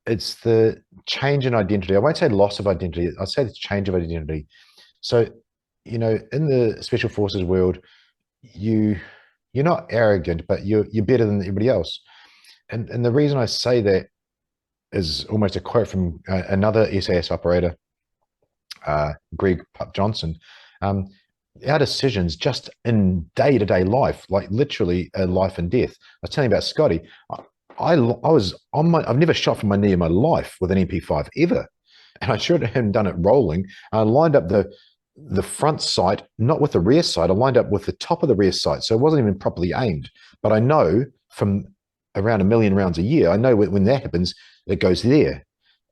it's the change in identity. I won't say loss of identity. I'll say the change of identity. So you know, in the special forces world, you you're not arrogant, but you're better than everybody else. And the reason I say that is almost a quote from another SAS operator, Greg Pup Johnson. Um, our decisions just in day-to-day life, like literally life and death. I was telling you about Scotty. I was on my. I've never shot from my knee in my life with an MP5 ever, and I sure hadn't done it rolling. I lined up the front sight, not with the rear sight. I lined up with the top of the rear sight, so it wasn't even properly aimed. But I know from around 1 million rounds a year, I know when that happens, it goes there,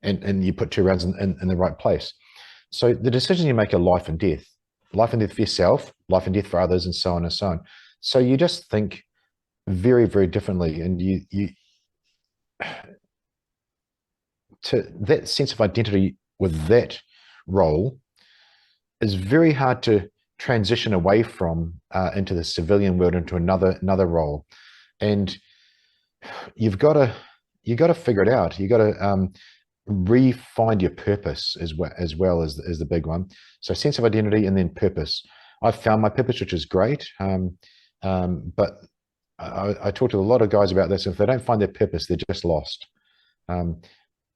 and you put 2 rounds in the right place. So the decisions you make are life and death for yourself, life and death for others, and so on and so on. So you just think very, very differently, and you to that sense of identity with that role is very hard to transition away from into the civilian world, into another role, and you got to figure it out. You got to re-find your purpose as well as the big one. So sense of identity and then purpose. I've found my purpose, which is great. But I talk to a lot of guys about this. If they don't find their purpose, they're just lost. Um,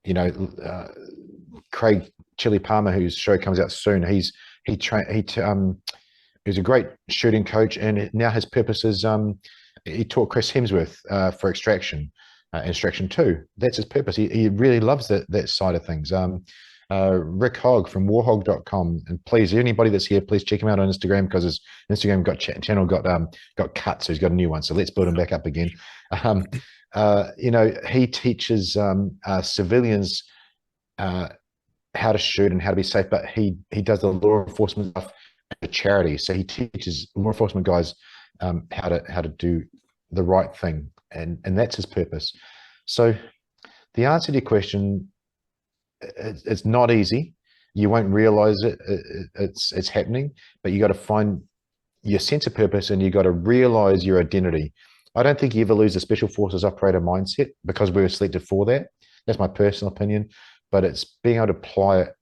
you know, Craig Chili Palmer, whose show comes out soon, he's a great shooting coach, and now his purpose is he taught Chris Hemsworth for Extraction. Extraction 2. That's his purpose. He really loves that side of things. Rick Hogg from warhog.com. And please, anybody that's here, please check him out on Instagram, because his Instagram channel got cut, so he's got a new one. So let's build him back up again. You know, he teaches civilians how to shoot and how to be safe, but he does the law enforcement stuff at a charity. So he teaches law enforcement guys how to do the right thing, and that's his purpose. So the answer to your question, it's not easy. You won't realize it's happening, but you got to find your sense of purpose, and you got to realize your identity. I don't think you ever lose a special forces operator mindset, because we were selected for that. That's my personal opinion, but it's being able to apply it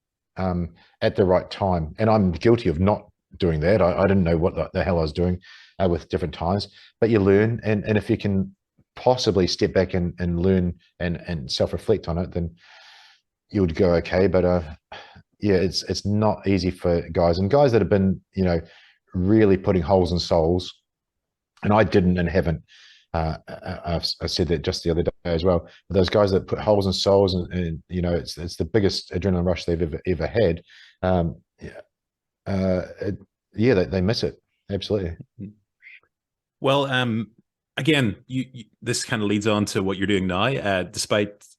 at the right time. And I'm guilty of not doing that. I didn't know what the hell I was doing with different times, but you learn, and if you can possibly step back and learn and self-reflect on it, then you would go okay. But yeah, it's not easy for guys that have been, you know, really putting holes in souls, and I didn't and haven't. I said that just the other day as well. But those guys that put holes in souls, and you know, it's the biggest adrenaline rush they've ever had. Yeah, they miss it, absolutely. Well, again, this kind of leads on to what you're doing now.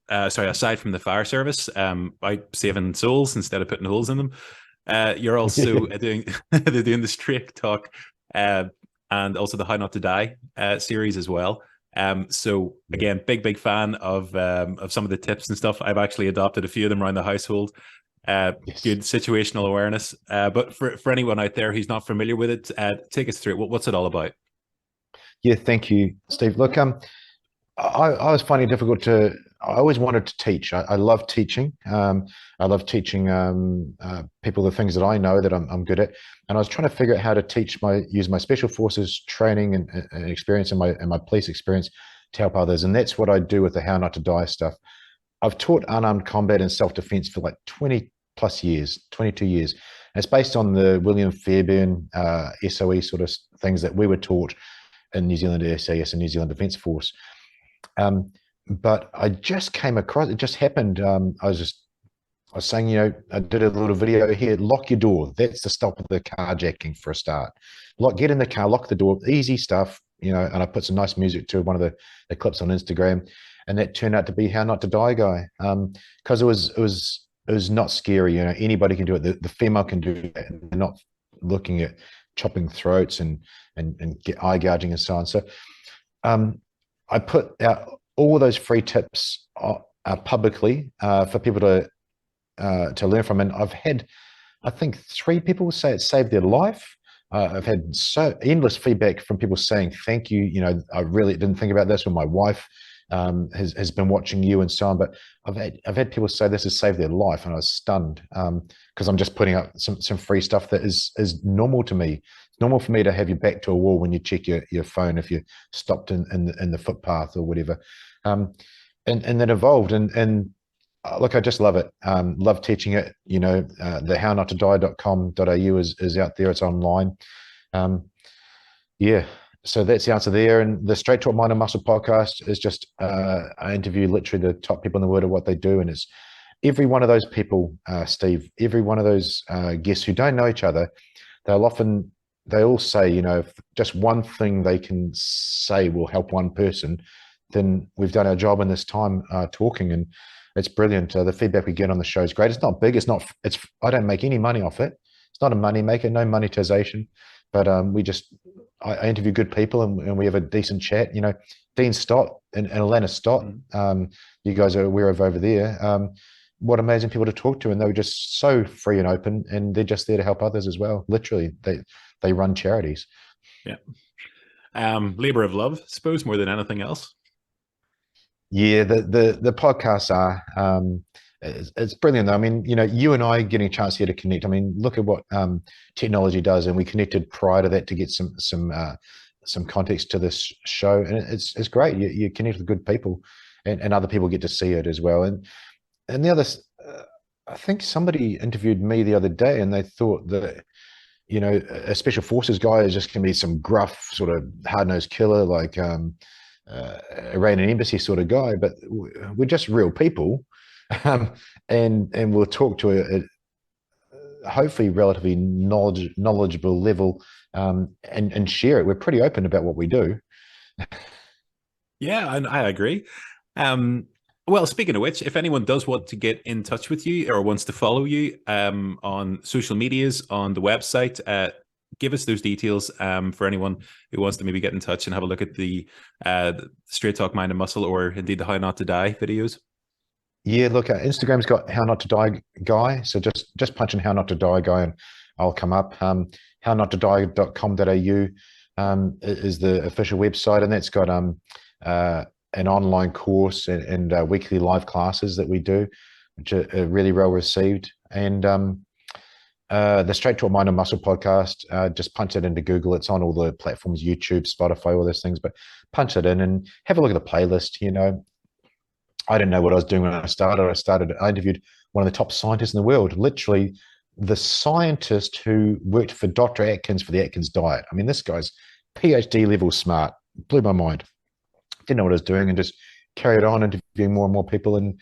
Aside from the fire service, by saving souls instead of putting holes in them, you're also doing the Straight Talk, and also the How Not to Die series as well. So again, big fan of some of the tips and stuff. I've actually adopted a few of them around the household. Yes. Good situational awareness. But for anyone out there who's not familiar with it, take us through it. What's it all about? Yeah, thank you, Steve. Look, I was finding it difficult to. I always wanted to teach. I love teaching. I love teaching people the things that I know that I'm good at, and I was trying to figure out how to use my special forces training and experience and my police experience to help others. And that's what I do with the How Not to Die stuff. I've taught unarmed combat and self-defense for like 20 plus years, 22 years. And it's based on the William Fairbairn SOE sort of things that we were taught in New Zealand SAS and New Zealand Defence Force. But I just came across, it just happened. I was saying, you know, I did a little video here, lock your door. That's to stop the carjacking for a start. Get in the car, lock the door, easy stuff, you know, and I put some nice music to one of the clips on Instagram, and that turned out to be How Not to Die guy. Because it was not scary, you know, anybody can do it. The female can do it. They're not looking at chopping throats and get eye gouging and so on. So I put out all those free tips publicly for people to learn from. And I've had, I think, 3 people say it saved their life. I've had so endless feedback from people saying, thank you. You know, I really didn't think about this, when my wife has been watching you and so on. But I've had people say this has saved their life, and I was stunned because I'm just putting up some free stuff that is normal to me. It's normal for me to have your back to a wall when you check your phone if you stopped in the footpath or whatever, and that evolved. And look, I just love it. Love teaching it. You know, the hownottodie.com.au is out there. It's online. Yeah. So that's the answer there. And the Straight Talk Mind and Muscle podcast is just, I interview literally the top people in the world of what they do. And it's every one of those people, Steve, every one of those guests who don't know each other, they all say, you know, if just one thing they can say will help one person, then we've done our job in this time talking. And it's brilliant. The feedback we get on the show is great. It's not big. I don't make any money off it. It's not a money maker, no monetization. But I interview good people and we have a decent chat. You know, Dean Stott and Alana Stott, you guys are aware of over there. What amazing people to talk to. And they were just so free and open, and they're just there to help others as well. Literally, they run charities. Yeah. Labor of love, I suppose, more than anything else. Yeah, the podcasts are it's brilliant though. I mean, you know, you and I getting a chance here to connect. I mean, look at what technology does, and we connected prior to that to get some context to this show, and it's great. You connect with good people, and other people get to see it as well. And the other, I think somebody interviewed me the other day, and they thought that, you know, a special forces guy is just going to be some gruff sort of hard-nosed killer like Iranian embassy sort of guy, but we're just real people. And we'll talk to a hopefully relatively knowledgeable level, and share it. We're pretty open about what we do. Yeah, I agree. Well, speaking of which, if anyone does want to get in touch with you or wants to follow you on social medias, on the website, give us those details for anyone who wants to maybe get in touch and have a look at the Straight Talk Mind and Muscle, or indeed the How Not to Die videos. Yeah, look, Instagram's got How Not to Die Guy. So just punch in How Not to Die Guy and I'll come up. hownottodie.com.au is the official website, and that's got an online course and weekly live classes that we do, which are really well received. And the Straight Talk Mind and Muscle podcast, just punch it into Google. It's on all the platforms, YouTube, Spotify, all those things, but punch it in and have a look at the playlist. You know, I didn't know what I was doing when I started. I interviewed one of the top scientists in the world, literally the scientist who worked for Dr. Atkins for the Atkins diet. I mean, this guy's PhD level smart. Blew my mind. Didn't know what I was doing, and just carried on interviewing more and more people and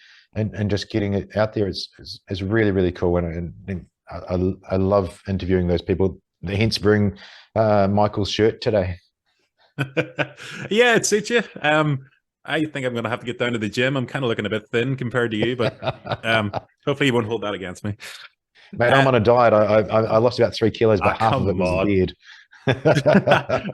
just getting it out there. It's really, really cool. And I love interviewing those people. Hence bring Michael's shirt today. Yeah, it suits you. I think I'm going to have to get down to the gym. I'm kind of looking a bit thin compared to you, but hopefully you won't hold that agast me. Mate, I'm on a diet. I lost about 3 kilos, but half of it was beard.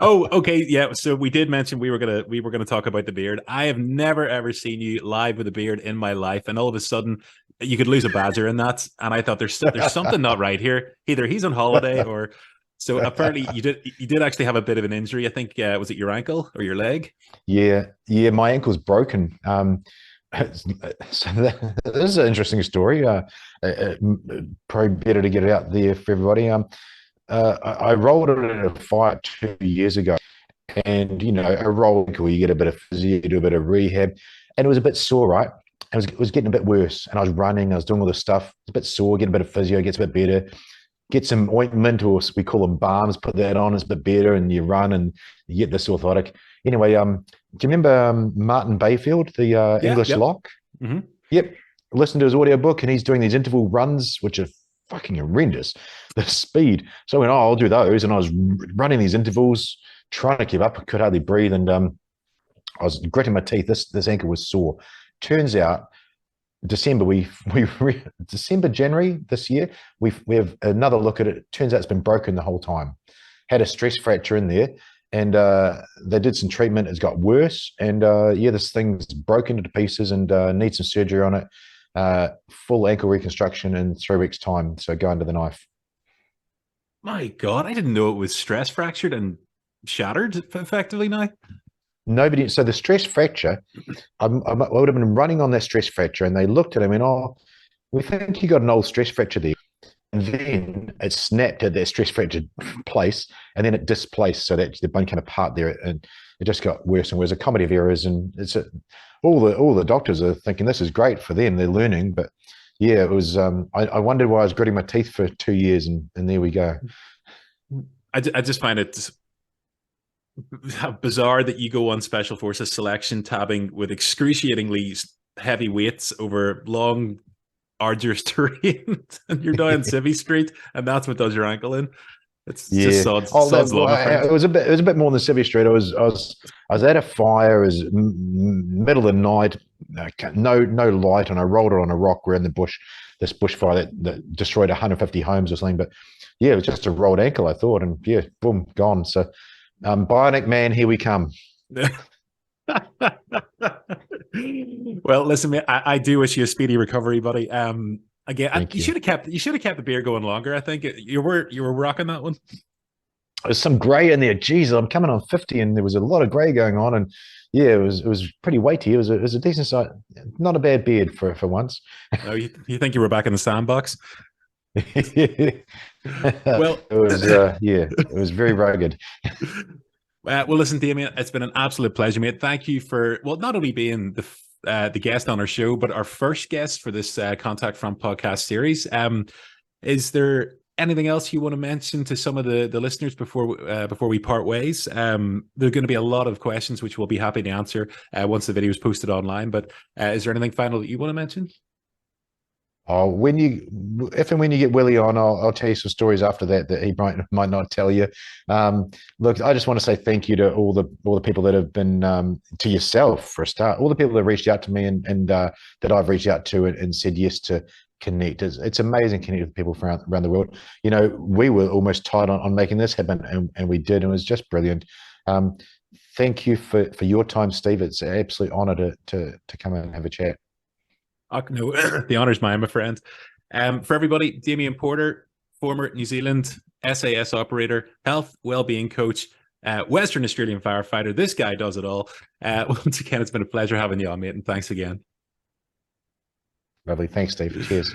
Oh, okay, yeah. So we did mention we were gonna talk about the beard. I have never ever seen you live with a beard in my life, and all of a sudden you could lose a badger in that. And I thought there's something not right here. Either he's on holiday or. So apparently you did actually have a bit of an injury. I think was it your ankle or your leg? Yeah, my ankle's broken. So this is an interesting story. Probably better to get it out there for everybody. I rolled it in a fight 2 years ago, and you know, a roll ankle, you get a bit of physio, you do a bit of rehab, and it was a bit sore, right? It was getting a bit worse, and I was running, I was doing all this stuff. It's a bit sore, get a bit of physio, gets a bit better. Get some ointment, or we call them balms, put that on, it's a bit better, and you run and you get this orthotic. Anyway, do you remember Martin Bayfield, the English lock? Mm-hmm. Yep. Listen to his audio book, and he's doing these interval runs, which are fucking horrendous, the speed. So I went, I'll do those. And I was running these intervals, trying to keep up. I could hardly breathe. And I was gritting my teeth. This ankle was sore. Turns out, January this year, we have another look at it. Turns out it's been broken the whole time. Had a stress fracture in there, and they did some treatment. It's got worse, and this thing's broken into pieces and needs some surgery on it. Full ankle reconstruction in 3 weeks' time. So go under the knife. My God, I didn't know it was stress fractured and shattered effectively now. nobody. So the stress fracture, I would have been running on that stress fracture, and they looked at him and, oh, we think you got an old stress fracture there. And then it snapped at that stress fractured place, and then it displaced, so that the bone came apart there, and it just got worse and worse. A comedy of errors, and all the doctors are thinking this is great for them; they're learning. But yeah, it was. I wondered why I was gritting my teeth for 2 years, and there we go. I just find it bizarre that you go on Special Forces selection tabbing with excruciatingly heavy weights over long, arduous terrain, and you're down Civvy Street, and that's what does your ankle in. It's just sod's law. It was a bit more than Civvy Street. I was at a fire. It was middle of the night, no light, and I rolled it on a rock. We're in the bush, this bushfire that destroyed 150 homes or something. But yeah, it was just a rolled ankle, I thought, and yeah, boom, gone. So Bionic Man, here we come. Well, listen, mate, I do wish you a speedy recovery, buddy. Again, you should have kept the beer going longer. I think you were rocking that one. There's some grey in there. Geez, I'm coming on 50, and there was a lot of grey going on, and yeah, it was pretty weighty. It was a decent size, not a bad beard for once. Oh, you think you were back in the sandbox? Well, it was it was very rugged. Well, listen, Damian, it's been an absolute pleasure, mate. Thank you for not only being the guest on our show, but our first guest for this Contact Front podcast series. Is there anything else you want to mention to some of the listeners before we part ways? There are going to be a lot of questions which we'll be happy to answer once the video is posted online. But is there anything final that you want to mention? Oh, if and when you get Willie on, I'll tell you some stories after that he might not tell you. Look, I just want to say thank you to all the people that have been, to yourself for a start, all the people that reached out to me and that I've reached out to and said yes to connect. It's amazing connecting with people from around the world. You know, we were almost tied on making this happen, and we did, and it was just brilliant. Thank you for your time, Steve. It's an absolute honor to come and have a chat. Oh, no, the honour's mine, my friend. For everybody, Damian Porter, former New Zealand SAS operator, health, well-being coach, Western Australian firefighter. This guy does it all. Once again, it's been a pleasure having you on, mate, and thanks again. Lovely. Thanks, Steve. Cheers.